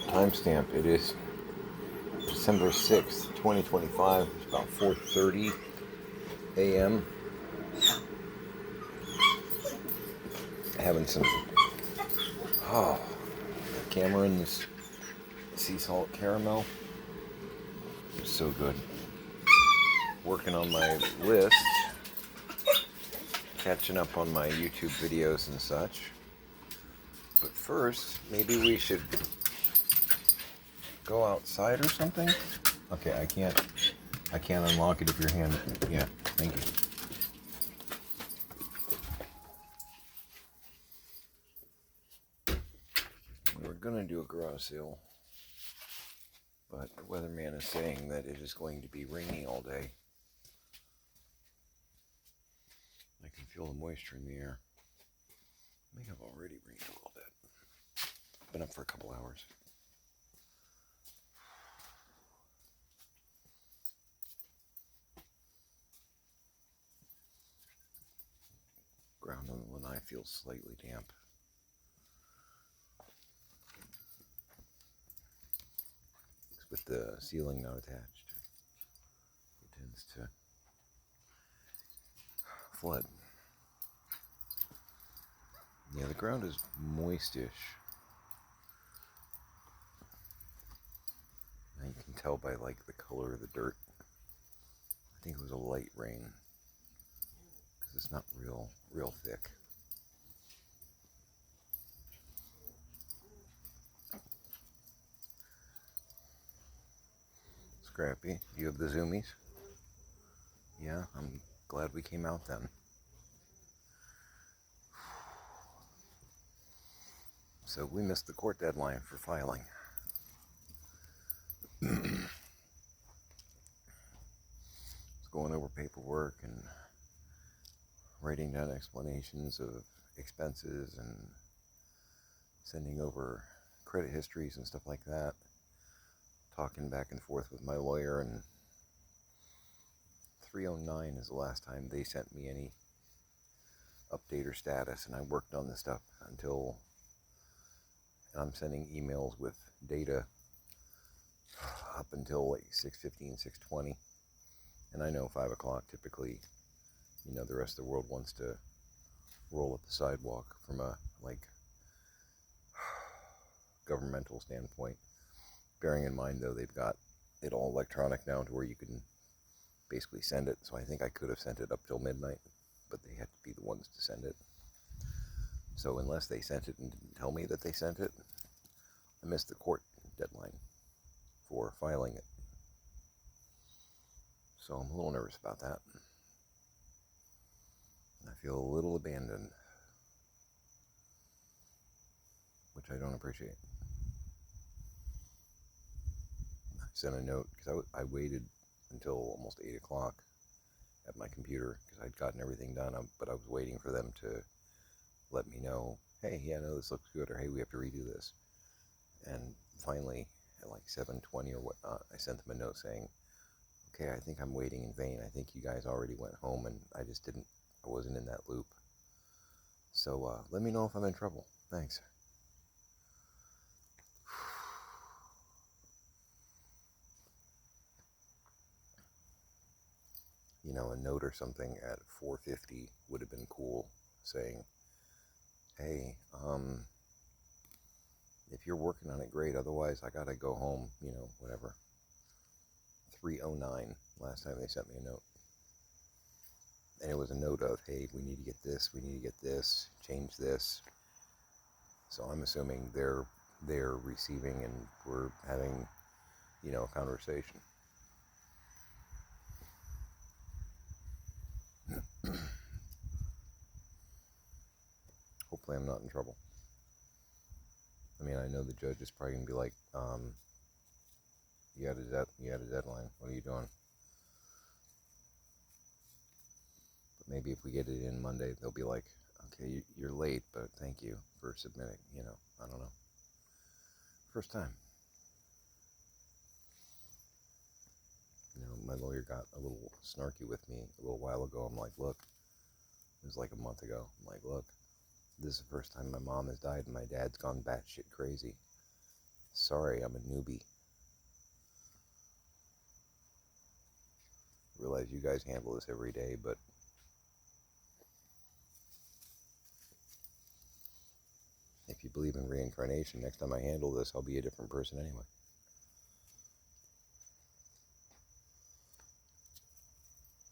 Timestamp. It is December 6th, 2025. It's about 4:30 a.m. Having some Cameron's sea salt caramel. It's so good. Working on my list, catching up on my YouTube videos and such. But first, maybe we should go outside or something. Okay, I can't unlock it if your hand. Yeah, thank you. We're gonna do a garage sale, but the weatherman is saying that it is going to be rainy all day. I can feel the moisture in the air. I think I've already rained a little bit. Been up for a couple hours. Ground on the lanai feels slightly damp. With the ceiling not attached, it tends to flood. Yeah, the ground is moistish. And you can tell by like the color of the dirt. I think it was a light rain because it's not real thick. Scrappy, you have the zoomies? Yeah, I'm glad we came out then. So we missed the court deadline for filing. It's going over paperwork and writing down explanations of expenses and sending over credit histories and stuff like that. Talking back and forth with my lawyer, and 309 is the last time they sent me any update or status, and I worked on this stuff until, and I'm sending emails with data up until like 6:15, 6:20, and I know 5 o'clock typically, the rest of the world wants to roll up the sidewalk from a governmental standpoint, bearing in mind though they've got it all electronic now to where you can basically send it. So I think I could have sent it up till midnight, but they had to be the ones to send it. So unless they sent it and didn't tell me that they sent it, I missed the court deadline for filing it. So I'm a little nervous about that. I feel a little abandoned, which I don't appreciate. I sent a note because I waited until almost 8 o'clock at my computer because I'd gotten everything done, but I was waiting for them to let me know, hey, yeah, no, this looks good, or hey, we have to redo this. And finally, at like 7:20 or whatnot, I sent them a note saying, okay, I think I'm waiting in vain. I think you guys already went home, and I wasn't in that loop. So let me know if I'm in trouble. Thanks. A note or something at 4:50 would have been cool, saying, hey, if you're working on it, great. Otherwise, I gotta go home, whatever. 3:09, last time they sent me a note. And it was a note of, hey, we need to get this, change this. So I'm assuming they're receiving and we're having, a conversation. Hopefully I'm not in trouble. I mean, I know the judge is probably going to be like, you had a deadline. What are you doing? But maybe if we get it in Monday, they'll be like, okay, you're late, but thank you for submitting. I don't know. First time. My lawyer got a little snarky with me a little while ago. I'm like, look, it was like a month ago. I'm like, look, this is the first time my mom has died and my dad's gone batshit crazy. Sorry, I'm a newbie. Realize you guys handle this every day, but if you believe in reincarnation, next time I handle this, I'll be a different person anyway.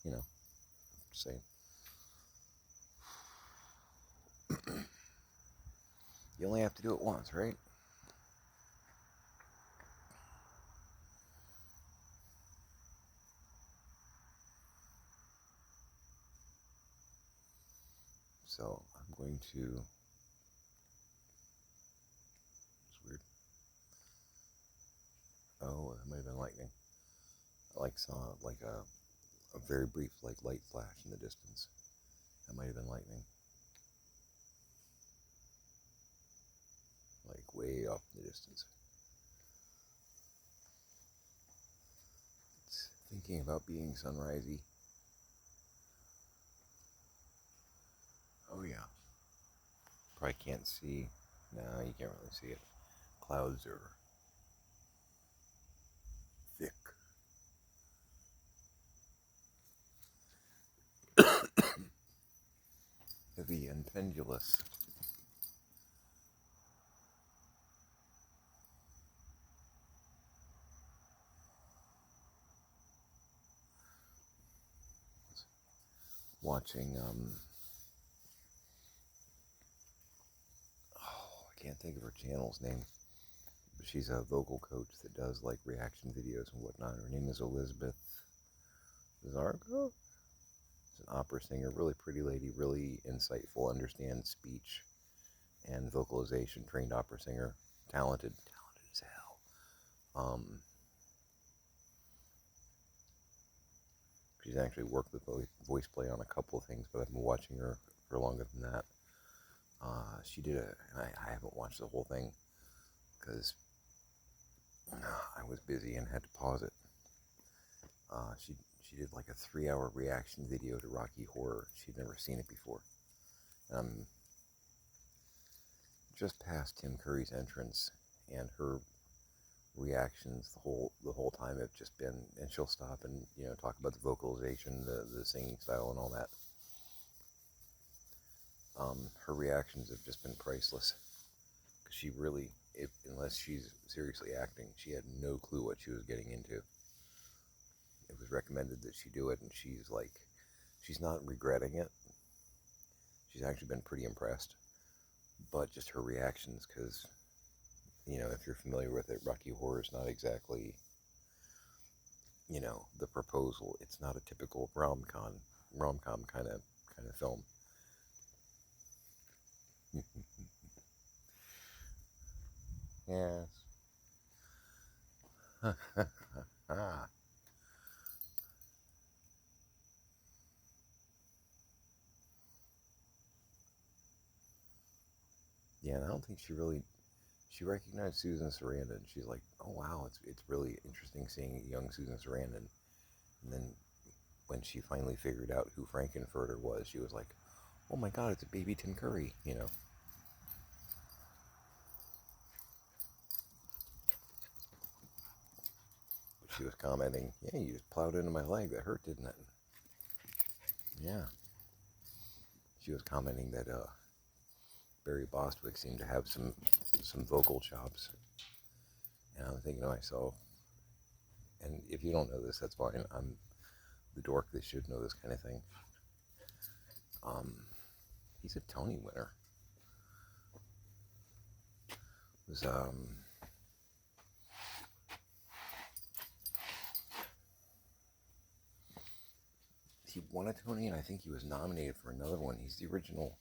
You know, just saying. You only have to do it once, right? So I'm going to. It's weird. Oh, it might have been lightning. I saw like a very brief light flash in the distance. That might have been lightning. Like way off in the distance. It's thinking about being sunrisey. Oh yeah. Probably can't see. No, you can't really see it. Clouds are thick. Heavy and pendulous. Watching, I can't think of her channel's name, but she's a vocal coach that does like reaction videos and whatnot. Her name is Elizabeth Zargo. She's an opera singer, really pretty lady, really insightful, understands speech and vocalization, trained opera singer, talented as hell. She's actually worked with voice play on a couple of things, but I've been watching her for longer than that. She did I haven't watched the whole thing because I was busy and had to pause it. She did like a 3-hour reaction video to Rocky Horror. She'd never seen it before. Just past Tim Curry's entrance, and her reactions the whole time have just been, and she'll stop and talk about the vocalization, the singing style, and all that. Her reactions have just been priceless, because she really, unless she's seriously acting, she had no clue what she was getting into. It was recommended that she do it, and she's not regretting it. She's actually been pretty impressed, but just her reactions, because if you're familiar with it, Rocky Horror is not exactly the proposal. It's not a typical rom-com kind of film. Yes. Yeah, and I don't think she recognized Susan Sarandon. She's like, oh wow, it's really interesting seeing young Susan Sarandon. And then when she finally figured out who Frankenfurter was, she was like, oh my god, it's a baby Tim Curry, But she was commenting, yeah, you just plowed into my leg. That hurt, didn't it? Yeah. She was commenting that Barry Bostwick seemed to have some vocal chops. And I'm thinking to myself, and if you don't know this, that's fine. I'm the dork that should know this kind of thing. He's a Tony winner. It was, he won a Tony, and I think he was nominated for another one. He's the original,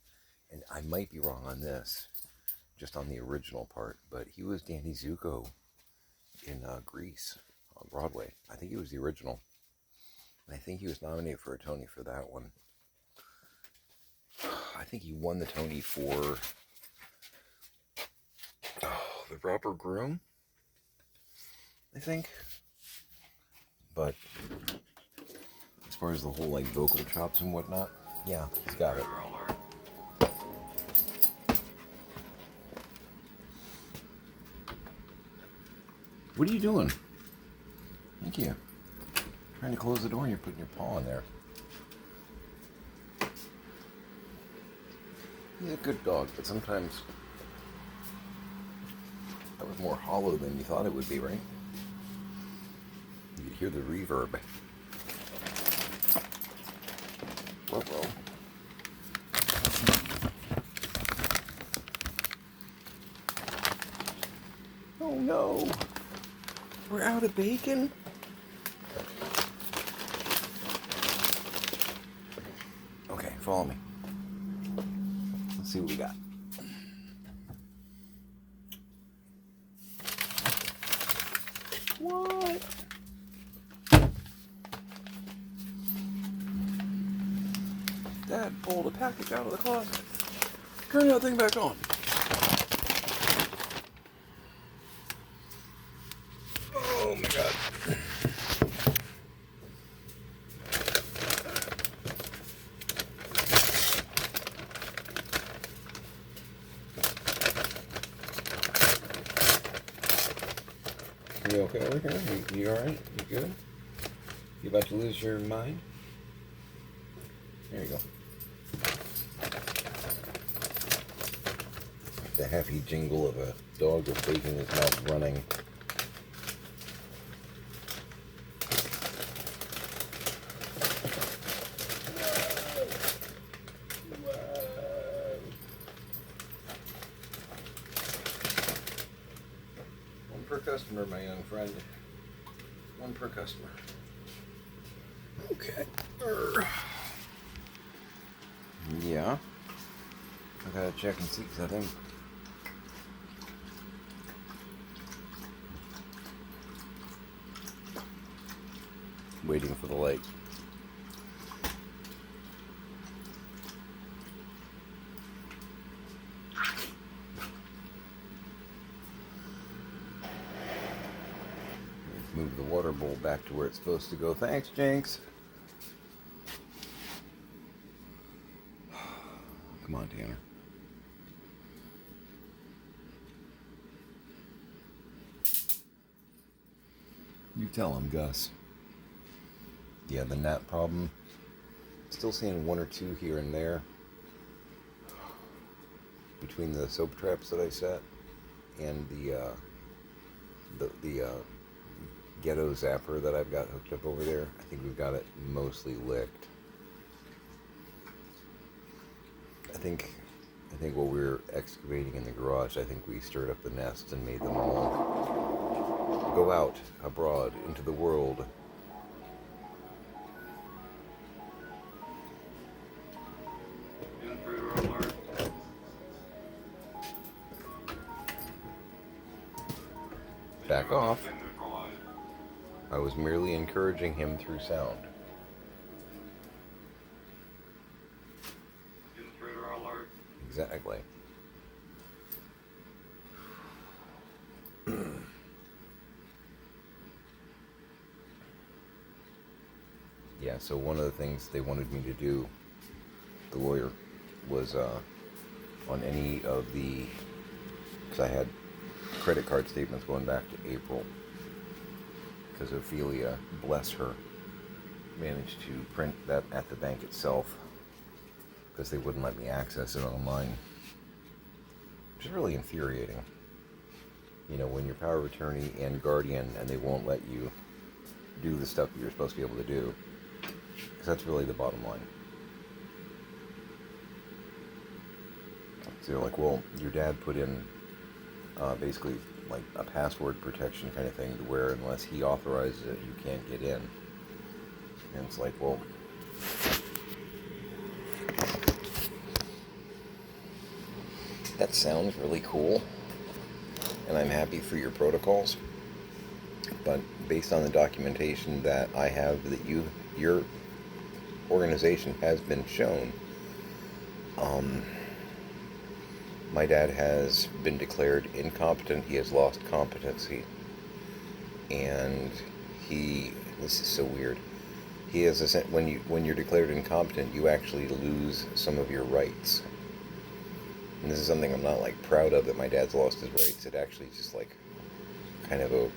and I might be wrong on this, just on the original part, but he was Danny Zuko in Grease on Broadway. I think he was the original. And I think he was nominated for a Tony for that one. I think he won the Tony for The Robber Groom, I think. But as far as the whole vocal chops and whatnot, yeah, he's got it. What are you doing? Thank you. Trying to close the door and you're putting your paw in there. He's a good dog, but sometimes that was more hollow than you thought it would be, right? You could hear the reverb. Whoa. Oh no! We're out of bacon? Okay, follow me. Let's see what we got. What? Dad pulled a package out of the closet. Turn that thing back on. Oh my god. You okay over here? You alright? You good? You about to lose your mind? There you go. The happy jingle of a dog with bacon in his mouth running. One per customer, my young friend. One per customer. Okay. Yeah. I gotta check and see, because I think waiting for the light. Let's move the water bowl back to where it's supposed to go. Thanks, Jinx. Come on, Tanner. You tell him, Gus. Yeah, the gnat problem. Still seeing one or two here and there between the soap traps that I set and the ghetto zapper that I've got hooked up over there. I think we've got it mostly licked. I think while we were excavating in the garage, I think we stirred up the nests and made them all go out abroad into the world. Back off. I was merely encouraging him through sound. Exactly. Yeah, so one of the things they wanted me to do, the lawyer, was on any of the, because I had credit card statements going back to April, because Ophelia, bless her, managed to print that at the bank itself, because they wouldn't let me access it online, which is really infuriating. You know, when you're power of attorney and guardian and they won't let you do the stuff that you're supposed to be able to do, because that's really the bottom line. So they're like, well, your dad put in basically like a password protection kind of thing to where unless he authorizes it, you can't get in. And it's like, well, that sounds really cool, and I'm happy for your protocols, but based on the documentation that I have that your organization has been shown, my dad has been declared incompetent. He has lost competency, and this is so weird. He has when you're declared incompetent, you actually lose some of your rights. And this is something I'm not like proud of, that my dad's lost his rights. It actually is just like kind of a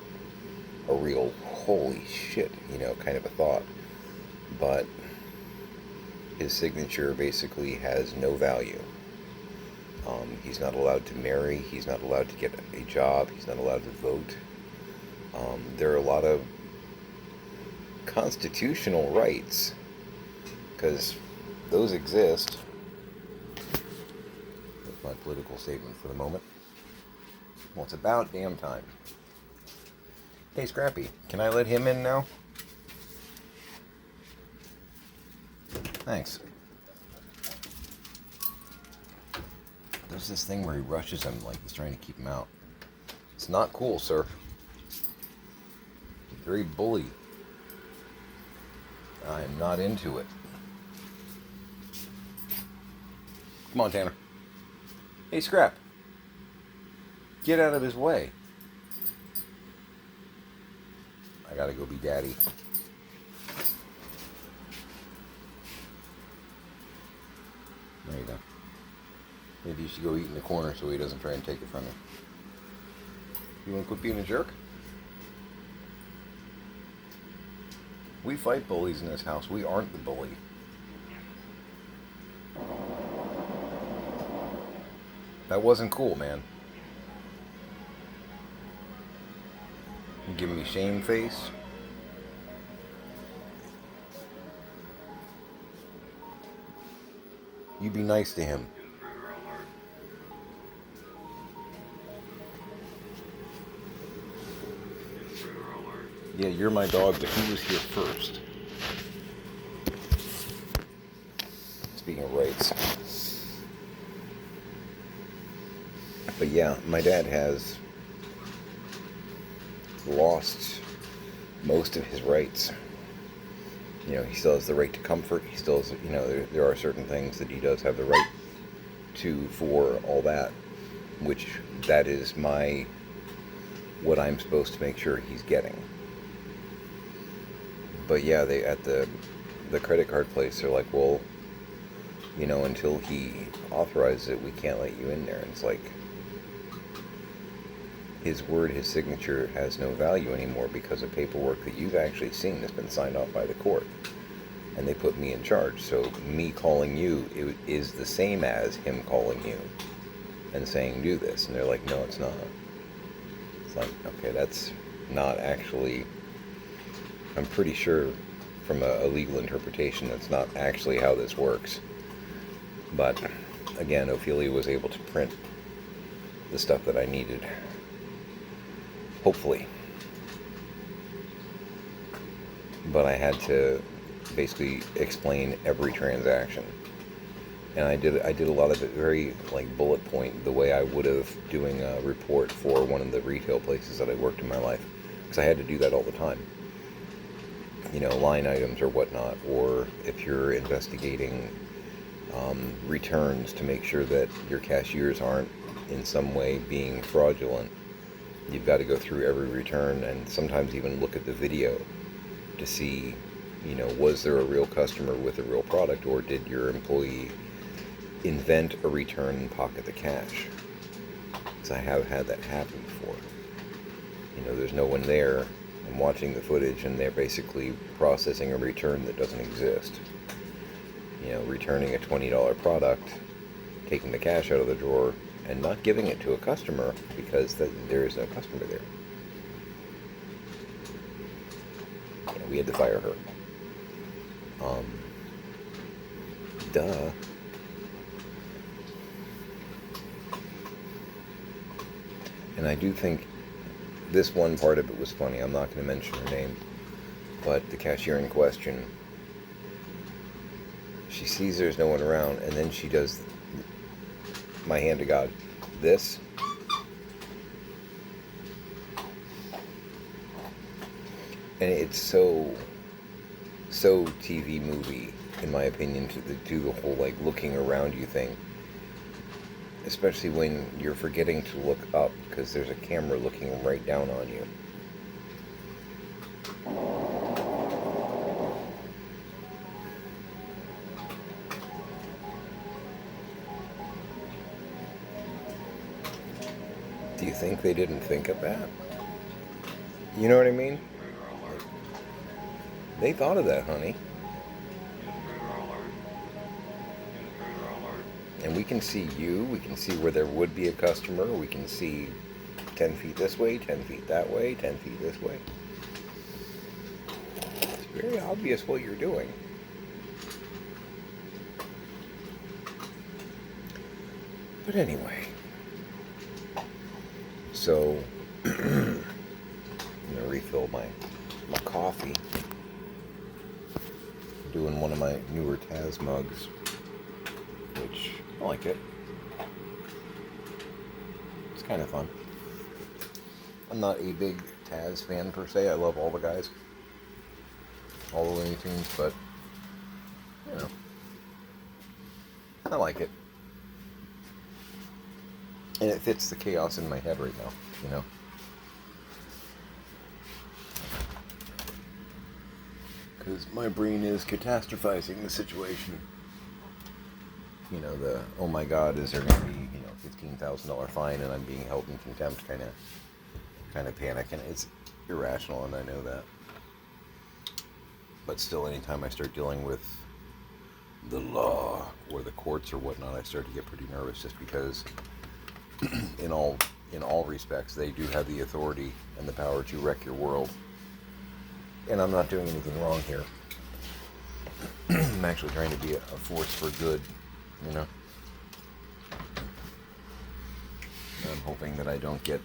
a real holy shit, kind of a thought. But his signature basically has no value. He's not allowed to marry. He's not allowed to get a job. He's not allowed to vote. There are a lot of constitutional rights, because those exist. That's my political statement for the moment. Well, it's about damn time. Hey, Scrappy, can I let him in now? Thanks. There's this thing where he rushes him like he's trying to keep him out. It's not cool, sir. He's very bully. I am not into it. Come on, Tanner. Hey, Scrap. Get out of his way. I gotta go be daddy. There you go. Maybe you should go eat in the corner so he doesn't try and take it from you. You want to quit being a jerk? We fight bullies in this house. We aren't the bully. That wasn't cool, man. You giving me shame face? You be nice to him. Yeah, you're my dog, but he was here first. Speaking of rights. But yeah, my dad has lost most of his rights. He still has the right to comfort. He still has, there are certain things that he does have the right to for all that, which that is what I'm supposed to make sure he's getting. But yeah, they at the credit card place, they're like, well, until he authorizes it, we can't let you in there. And it's like, his word, his signature has no value anymore because of paperwork that you've actually seen that's been signed off by the court. And they put me in charge. So me calling you is the same as him calling you and saying, do this. And they're like, no, it's not. It's like, okay, that's not actually... I'm pretty sure from a legal interpretation that's not actually how this works. But again, Ophelia was able to print the stuff that I needed. Hopefully. But I had to basically explain every transaction. And I did a lot of it very bullet point, the way I would have doing a report for one of the retail places that I worked in my life. Because I had to do that all the time. Line items or whatnot, or if you're investigating returns to make sure that your cashiers aren't in some way being fraudulent, you've got to go through every return and sometimes even look at the video to see, was there a real customer with a real product, or did your employee invent a return and pocket the cash? Because I have had that happen before. There's no one there. I'm watching the footage and they're basically processing a return that doesn't exist. Returning a $20 product, taking the cash out of the drawer, and not giving it to a customer because there is no customer there. We had to fire her. Duh. And I do think this one part of it was funny. I'm not going to mention her name, but the cashier in question, she sees there's no one around, and then she does, my hand to God, this. And it's so TV movie, in my opinion, to do the whole looking around you thing. Especially when you're forgetting to look up because there's a camera looking right down on you. Do you think they didn't think of that? You know what I mean? They thought of that, honey. And we can see you. We can see where there would be a customer. We can see 10 feet this way, 10 feet that way, 10 feet this way. It's very obvious what you're doing. But anyway, so I'm going to refill my coffee. I'm doing one of my newer Taz mugs, which I like it. It's kind of fun. I'm not a big Taz fan per se. I love all the guys, all the Looney Tunes, but you know, I like it. And it fits the chaos in my head right now, you know. Because my brain is catastrophizing the situation. You know, the, oh my God, is there going to be, you know, $15,000 fine and I'm being held in contempt kind of panic. And it's irrational, and I know that. But still, anytime I start dealing with the law or the courts or whatnot, I start to get pretty nervous, just because in all respects, they do have the authority and the power to wreck your world. And I'm not doing anything wrong here. I'm actually trying to be a force for good, you know. I'm hoping that I don't get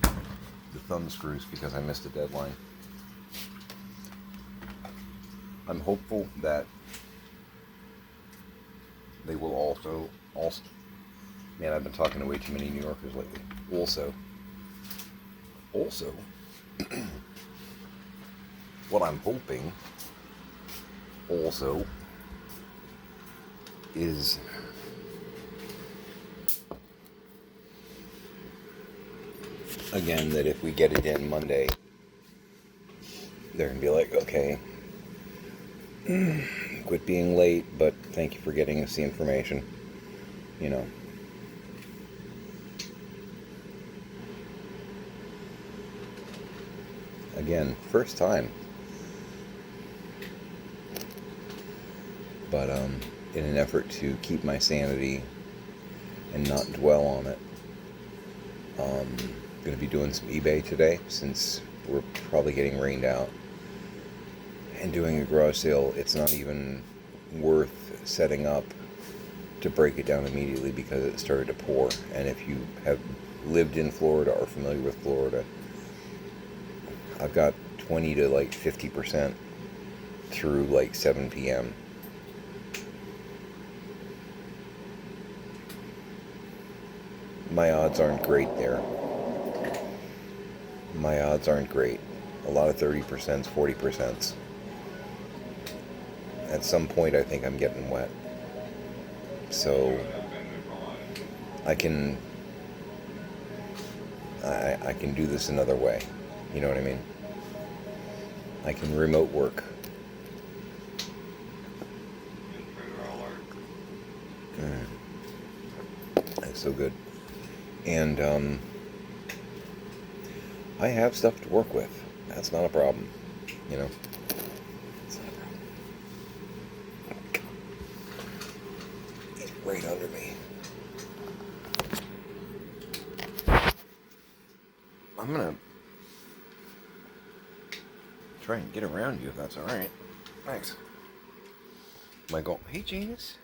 the thumb screws because I missed a deadline. I'm hopeful that they will also, man, I've been talking to way too many New Yorkers lately. Also, what I'm hoping also is again that if we get it in Monday, they're gonna be like, okay, quit being late, but thank you for getting us the information, you know. Again, first time. But in an effort to keep my sanity and not dwell on it, I'm going to be doing some eBay today, since we're probably getting rained out. And doing a garage sale, it's not even worth setting up to break it down immediately because it started to pour. And if you have lived in Florida or familiar with Florida, I've got 20 to like 50% through like 7 p.m. My odds aren't great there. My odds aren't great. A lot of 30%s, 40%s. At some point, I think I'm getting wet. So I can do this another way. You know what I mean? I can remote work. That's so good. And I have stuff to work with. That's not a problem. You know? It's not a problem. He's right under me. I'm gonna try and get around you if that's alright. Thanks. Michael, hey Janus.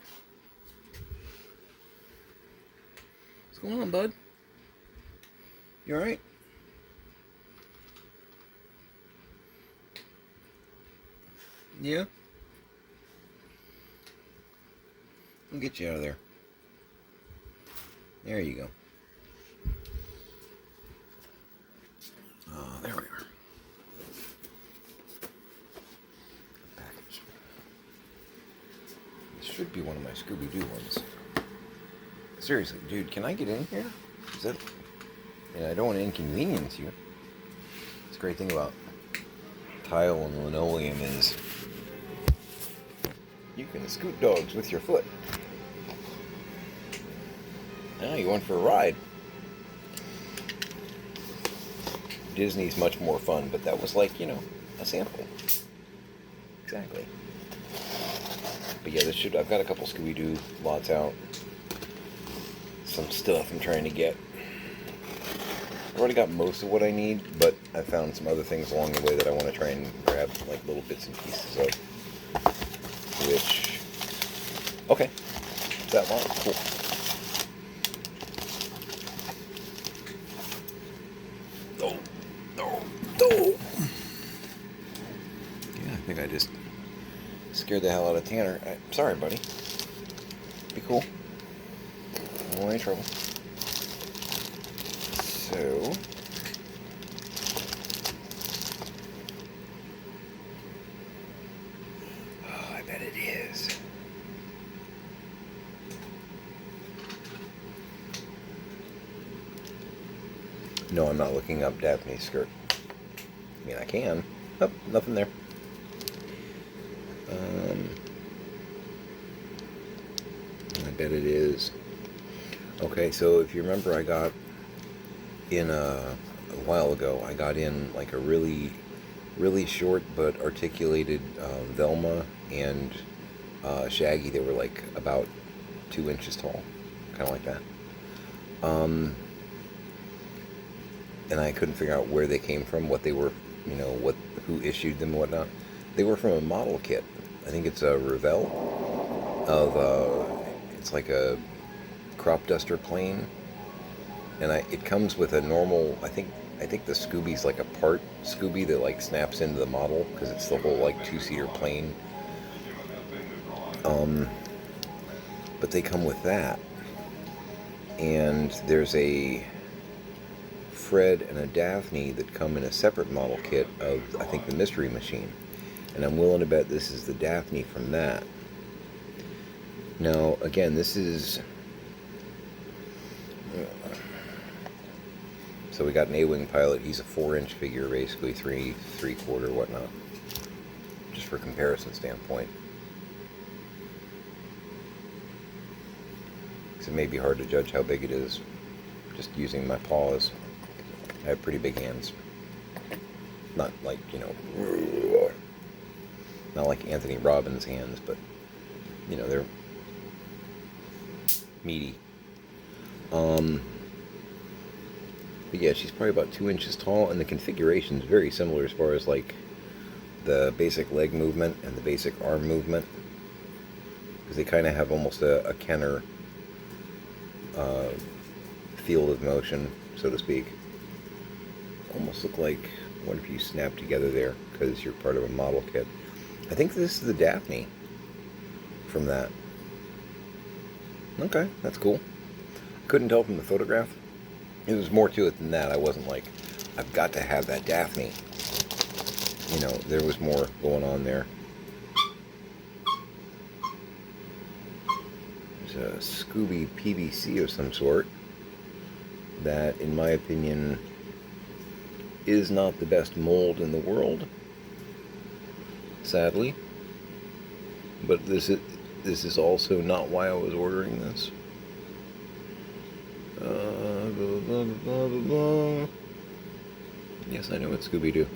What's going on, bud? You alright? Yeah? I'll get you out of there. There you go. There we are. Package. This should be one of my Scooby-Doo ones. Seriously, dude, can I get in here? Is that... And I don't want to inconvenience you. It's a great thing about tile and linoleum is you can scoot dogs with your foot. Now you went for a ride. Disney's much more fun, but that was like, a sample. Exactly. But yeah, I've got a couple Scooby-Doo lots out. Some stuff I'm trying to get. I've already got most of what I need, but I found some other things along the way that I want to try and grab, like little bits and pieces of. Which, okay, that lot, cool. Oh. Yeah, I think I just scared the hell out of Tanner. Sorry, buddy. Be cool. I don't want any trouble. So, I bet it is. No, I'm not looking up Daphne's skirt. I mean, I can. Oh, nothing there. I bet it is. Okay, so if you remember, I got in a while ago, I got in like a really, really short but articulated Velma and Shaggy. They were like about 2 inches tall, kind of like that. And I couldn't figure out where they came from, what they were, who issued them and whatnot. They were from a model kit. I think it's a Revell of, it's like a crop duster plane. And it comes with a normal, I think the Scooby's like a part Scooby that like snaps into the model, because it's the whole like 2-seater plane. But they come with that. And there's a Fred and a Daphne that come in a separate model kit of, I think, the Mystery Machine. And I'm willing to bet this is the Daphne from that. Now, again, this is... So we got an A-Wing pilot. He's a 4-inch figure, basically, 3/4, whatnot. Just for comparison standpoint. Because it may be hard to judge how big it is just using my paws. I have pretty big hands. Not like, not like Anthony Robbins' hands, but, they're meaty. But yeah, she's probably about 2 inches tall, and the configuration is very similar as far as, like, the basic leg movement and the basic arm movement. Because they kind of have almost a Kenner field of motion, so to speak. Almost look like, what if you snap together there, because you're part of a model kit. I think this is the Daphne from that. Okay, that's cool. Couldn't tell from the photograph. There was more to it than that. I wasn't like, I've got to have that Daphne. There was more going on there. There's a Scooby PVC of some sort that, in my opinion, is not the best mold in the world, sadly. But this is also not why I was ordering this. Blah, blah, blah, blah, blah. Yes, I know it's Scooby-Doo.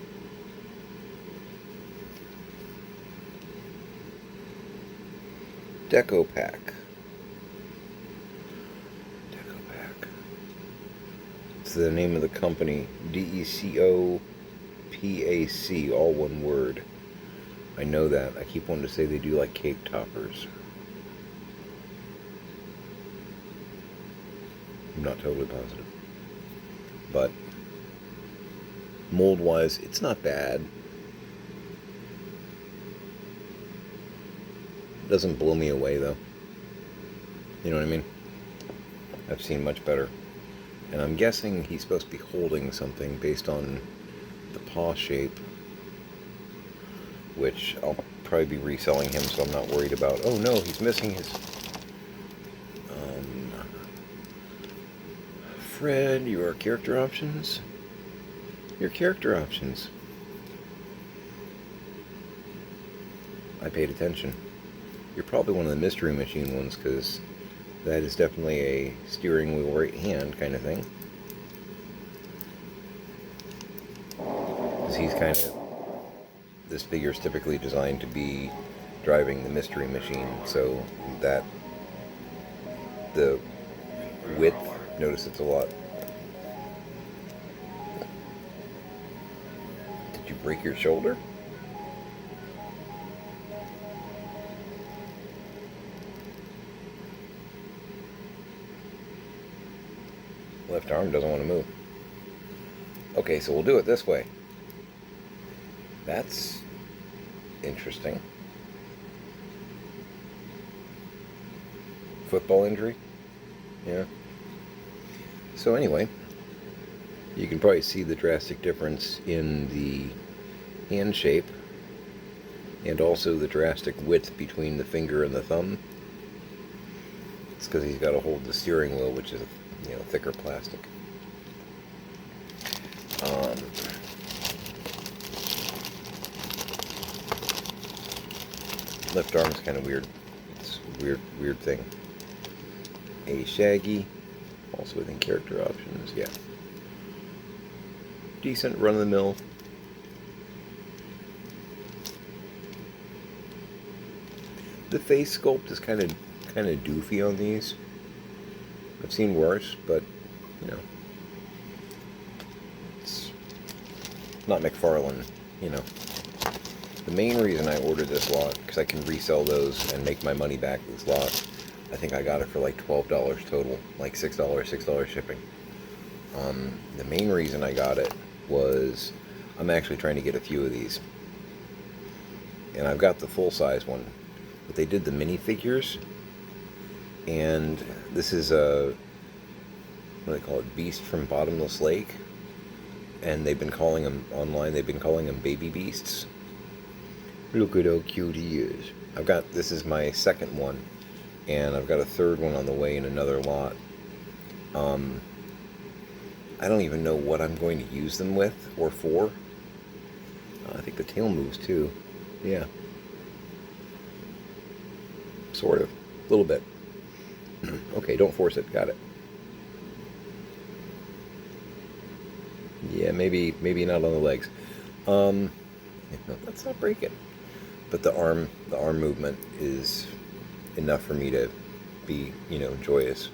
Deco Pack. It's the name of the company. DECOPAC, all one word. I know that. I keep wanting to say they do like cake toppers. I'm not totally positive. But mold-wise, it's not bad. It doesn't blow me away, though. You know what I mean? I've seen much better. And I'm guessing he's supposed to be holding something based on the paw shape, which I'll probably be reselling him, so I'm not worried about, oh no, he's missing his... Fred, your character options? Your character options. I paid attention. You're probably one of the Mystery Machine ones, because that is definitely a steering wheel right hand kind of thing. Because he's kind of, this figure is typically designed to be driving the Mystery Machine, so that the width, notice it's a lot. Did you break your shoulder? Left arm doesn't want to move. Okay, so we'll do it this way. That's interesting. Football injury? Yeah. So anyway, you can probably see the drastic difference in the hand shape and also the drastic width between the finger and the thumb. It's because he's got to hold the steering wheel, which is, thicker plastic. Left arm's kind of weird. It's a weird thing. A Shaggy, also within character options, yeah. Decent, run-of-the-mill. The face sculpt is kind of doofy on these. I've seen worse, but it's not McFarlane. The main reason I ordered this lot, because I can resell those and make my money back this lot. I think I got it for like $12 total, like $6 shipping. The main reason I got it was I'm actually trying to get a few of these, and I've got the full-size one, but they did the minifigures, and this is a, what do they call it, Beast from Bottomless Lake, and they've been calling them online, they've been calling them baby beasts. Look at how cute he is. This is my second one, and I've got a third one on the way in another lot. I don't even know what I'm going to use them with or for. I think the tail moves too. Yeah. Sort of. A little bit. Okay, don't force it. Got it. Yeah, maybe not on the legs. No, that's not breaking. But the arm movement is enough for me to be, joyous.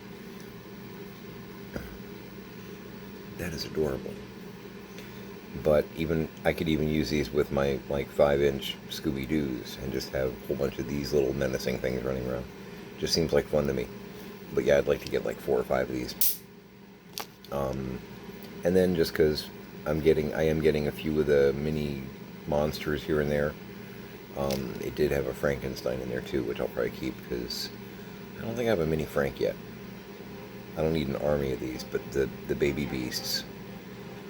That is adorable. But I could even use these with my 5-inch Scooby-Doos and just have a whole bunch of these little menacing things running around. Just seems like fun to me. But yeah, I'd like to get like 4 or 5 of these. And then just because I am getting a few of the mini monsters here and there. It did have a Frankenstein in there too, which I'll probably keep because I don't think I have a mini Frank yet. I don't need an army of these, but the baby beasts,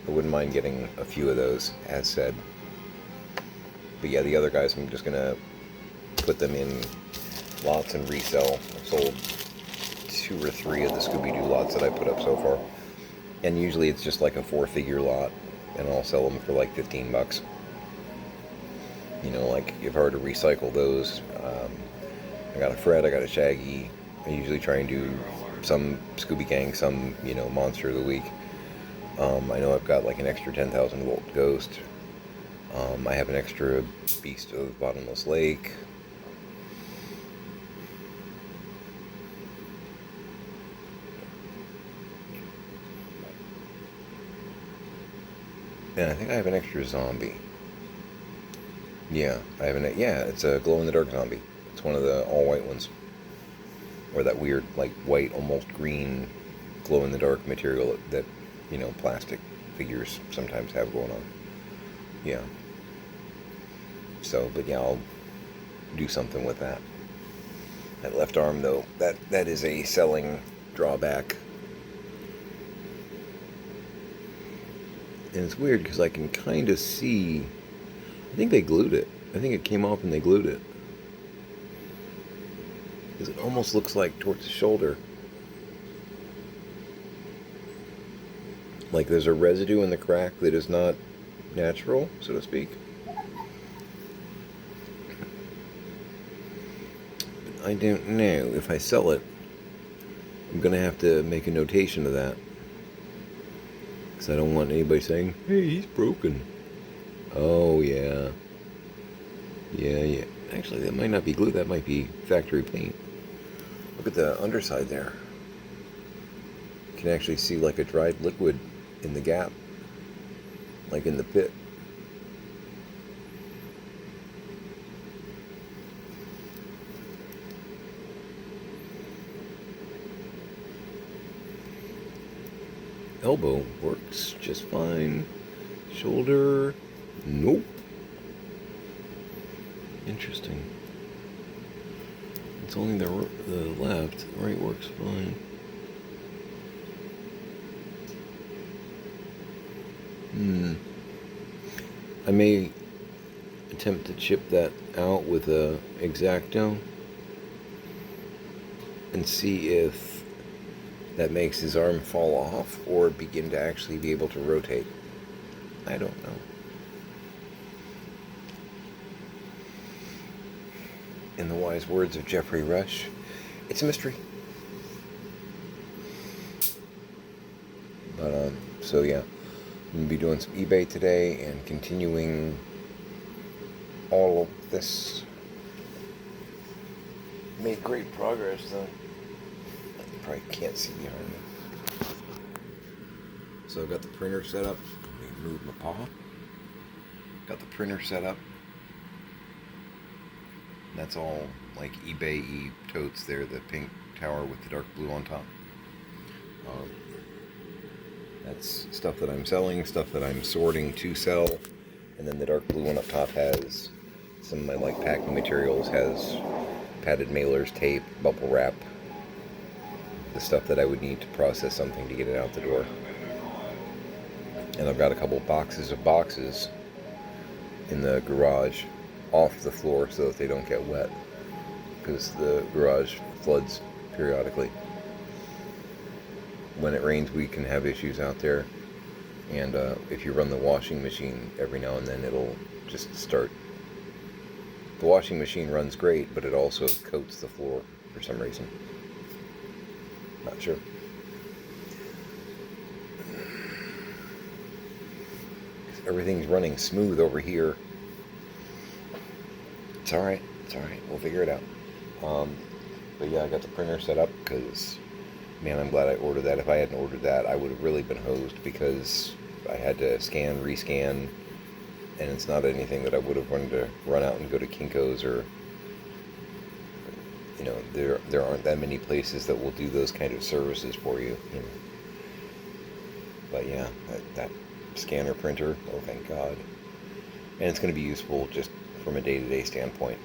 I wouldn't mind getting a few of those, as said. But yeah, the other guys, I'm just going to put them in lots and resell. I've sold 2 or 3 of the Scooby-Doo lots that I put up so far. And usually it's just like a 4-figure lot, and I'll sell them for like $15. Like if I were to recycle those, I got a Fred, I got a Shaggy. I usually try and do some Scooby Gang, some, Monster of the Week. I know I've got like an extra 10,000 volt Ghost. I have an extra Beast of Bottomless Lake. And I think I have an extra zombie. Yeah, it's a glow-in-the-dark zombie. It's one of the all-white ones. Or that weird, like, white, almost green, glow-in-the-dark material that, plastic figures sometimes have going on. Yeah. So, but yeah, I'll do something with that. That left arm, though, that is a selling drawback. And it's weird because I can kind of see, I think they glued it. I think it came off and they glued it. Because it almost looks like towards the shoulder. Like there's a residue in the crack that is not natural, so to speak. But I don't know. If I sell it, I'm going to have to make a notation of that. Because I don't want anybody saying, hey, he's broken. Oh, yeah. Yeah, yeah. Actually, that might not be glue. That might be factory paint. Look at the underside there. You can actually see like a dried liquid in the gap, like in the pit. Elbow works just fine. Shoulder, nope. Interesting. It's only the left. The right works fine. I may attempt to chip that out with a X-Acto and see if that makes his arm fall off or begin to actually be able to rotate. I don't know. In the wise words of Jeffrey Rush, it's a mystery. But, so yeah, I'm going to be doing some eBay today and continuing all of this. Made great progress, though. You probably can't see behind me. So I've got the printer set up. Let me move my paw. Got the printer set up. That's all like eBay totes there, the pink tower with the dark blue on top. That's stuff that I'm selling, stuff that I'm sorting to sell, and then the dark blue one up top has some of my like packing materials, has padded mailers, tape, bubble wrap, the stuff that I would need to process something to get it out the door. And I've got a couple boxes of boxes in the garage off the floor so that they don't get wet, because the garage floods periodically. When it rains, we can have issues out there, and if you run the washing machine every now and then, it'll just start. The washing machine runs great, but it also coats the floor for some reason. Not sure. Everything's running smooth over here. It's alright, we'll figure it out. But yeah, I got the printer set up because, man, I'm glad I ordered that. If I hadn't ordered that, I would have really been hosed, because I had to scan, rescan, and it's not anything that I would have wanted to run out and go to Kinko's, or, you know, there aren't that many places that will do those kind of services for you, you know. But yeah, that scanner printer, oh thank God. And it's going to be useful just from a day-to-day standpoint.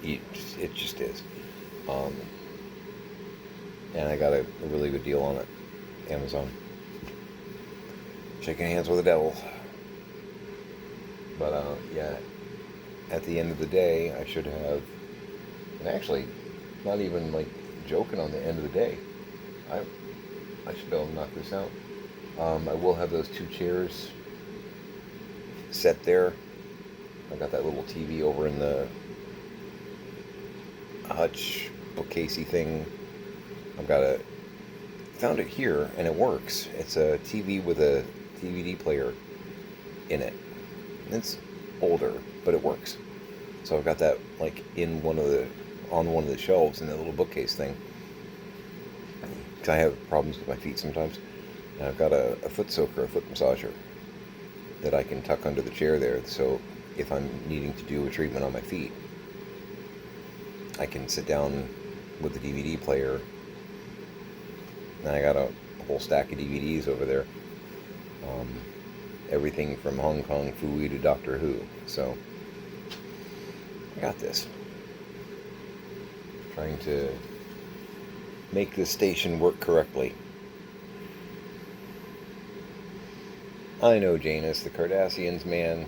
It just is. And I got a really good deal on it. Amazon. Shaking hands with the devil. But yeah, at the end of the day, I should have, and actually, not even like joking on the end of the day, I should be able to knock this out. I will have those two chairs set there. I got that little TV over in the hutch bookcasey thing. Found it here, and it works. It's a TV with a DVD player in it. It's older, but it works. So I've got that like on one of the shelves in that little bookcase thing. Because I have problems with my feet sometimes. And I've got a foot soaker, a foot massager, that I can tuck under the chair there. So if I'm needing to do a treatment on my feet, I can sit down with the DVD player. And I got a whole stack of DVDs over there. Everything from Hong Kong Phooey to Doctor Who. So I got this. Trying to make this station work correctly. I know, Janus, the Cardassians, man.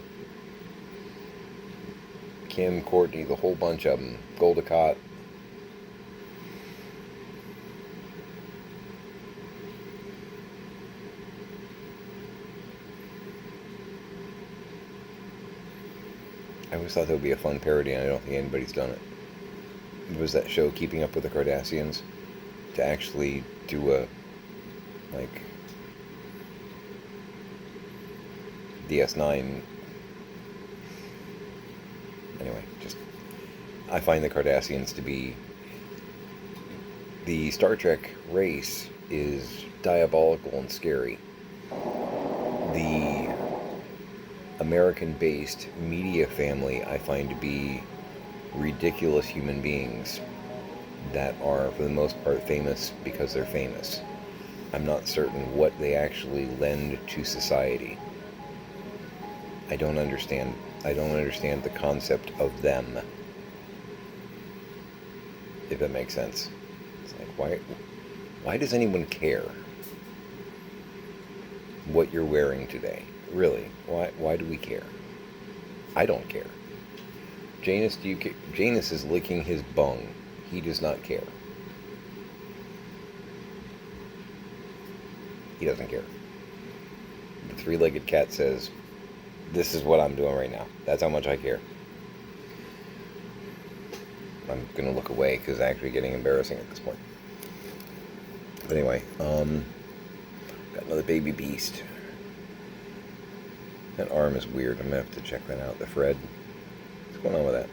Kim, Courtney, the whole bunch of them. Goldacott. I always thought that would be a fun parody, and I don't think anybody's done it. It was that show, Keeping Up with the Cardassians, to actually do a, like, DS9 I find the Cardassians to be... The Star Trek race is diabolical and scary. The American-based media family I find to be ridiculous human beings that are, for the most part, famous because they're famous. I'm not certain what they actually lend to society. I don't understand the concept of them, if that makes sense. It's like, why does anyone care what you're wearing today? Really, why do we care? I don't care. Janus, do you care? Janus is licking his bung. He does not care. He doesn't care. The three-legged cat says, this is what I'm doing right now. That's how much I care. I'm going to look away because it's actually getting embarrassing at this point. But anyway, got another baby beast. That arm is weird. I'm going to have to check that out. The Fred. What's going on with that?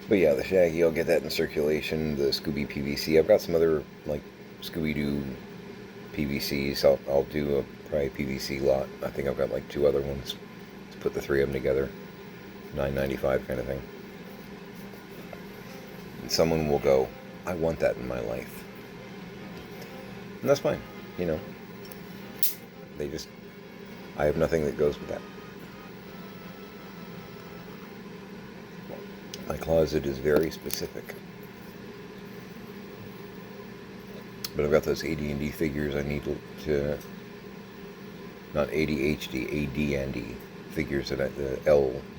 But yeah, the Shaggy, I'll get that in circulation. The Scooby PVC. I've got some other, like, Scooby-Doo PVCs. I'll do a probably PVC lot. I think I've got like 2 other ones. Let's put the 3 of them together. $9.95 kind of thing. And someone will go, I want that in my life. And that's fine, you know. I have nothing that goes with that. My closet is very specific. But I've got those AD&D figures I need to not ADHD, AD&D figures, that the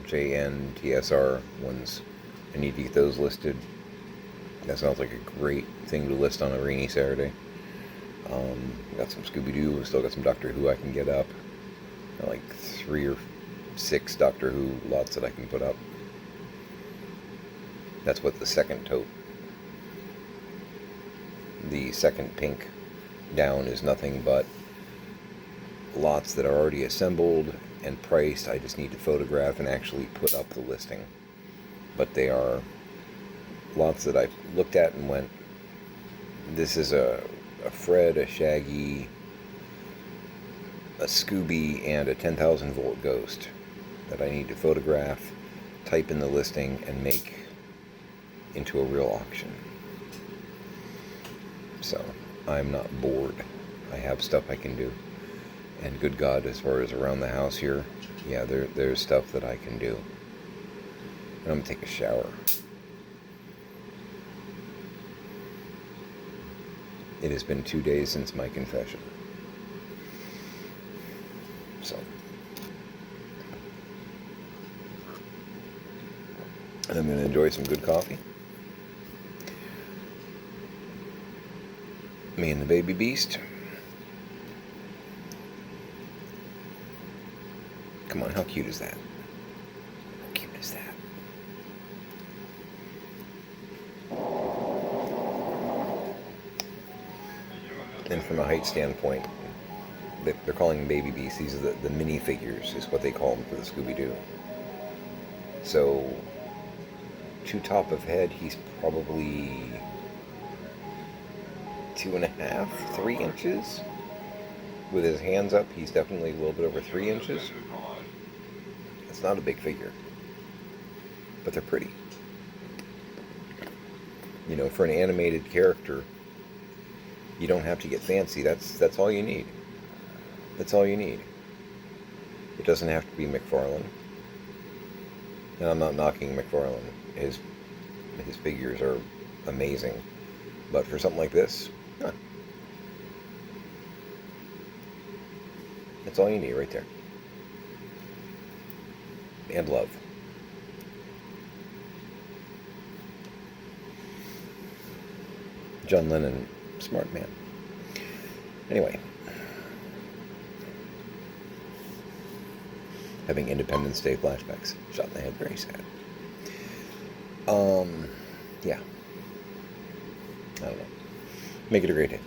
LJNTSR ones. I need to get those listed. That sounds like a great thing to list on a rainy Saturday. Got some Scooby-Doo. Still got some Doctor Who I can get up. Got like 3 or 6 Doctor Who lots that I can put up. That's what the second tote. The second pink down is nothing but lots that are already assembled and priced. I just need to photograph and actually put up the listing. But they are lots that I looked at and went, this is a Fred, a Shaggy, a Scooby, and a 10,000 volt Ghost that I need to photograph, type in the listing, and make into a real auction. So I'm not bored. I have stuff I can do. And good God, as far as around the house here, yeah, there's stuff that I can do. And I'm going to take a shower. It has been 2 days since my confession. So. And I'm going to enjoy some good coffee. Me and the baby beast. Come on, how cute is that? How cute is that? And from a height standpoint, they're calling them baby beasts. These are the mini figures, is what they call them for the Scooby-Doo. So, to top of head, he's probably 2.5, 3 inches. With his hands up, he's definitely a little bit over 3 inches. It's not a big figure, but they're pretty. You know, for an animated character, you don't have to get fancy. That's all you need. That's all you need. It doesn't have to be McFarlane. And I'm not knocking McFarlane. His figures are amazing. But for something like this, huh. That's all you need right there. And love. John Lennon, smart man. Anyway. Having Independence Day flashbacks. Shot in the head, very sad. Yeah. I don't know. Make it a great day.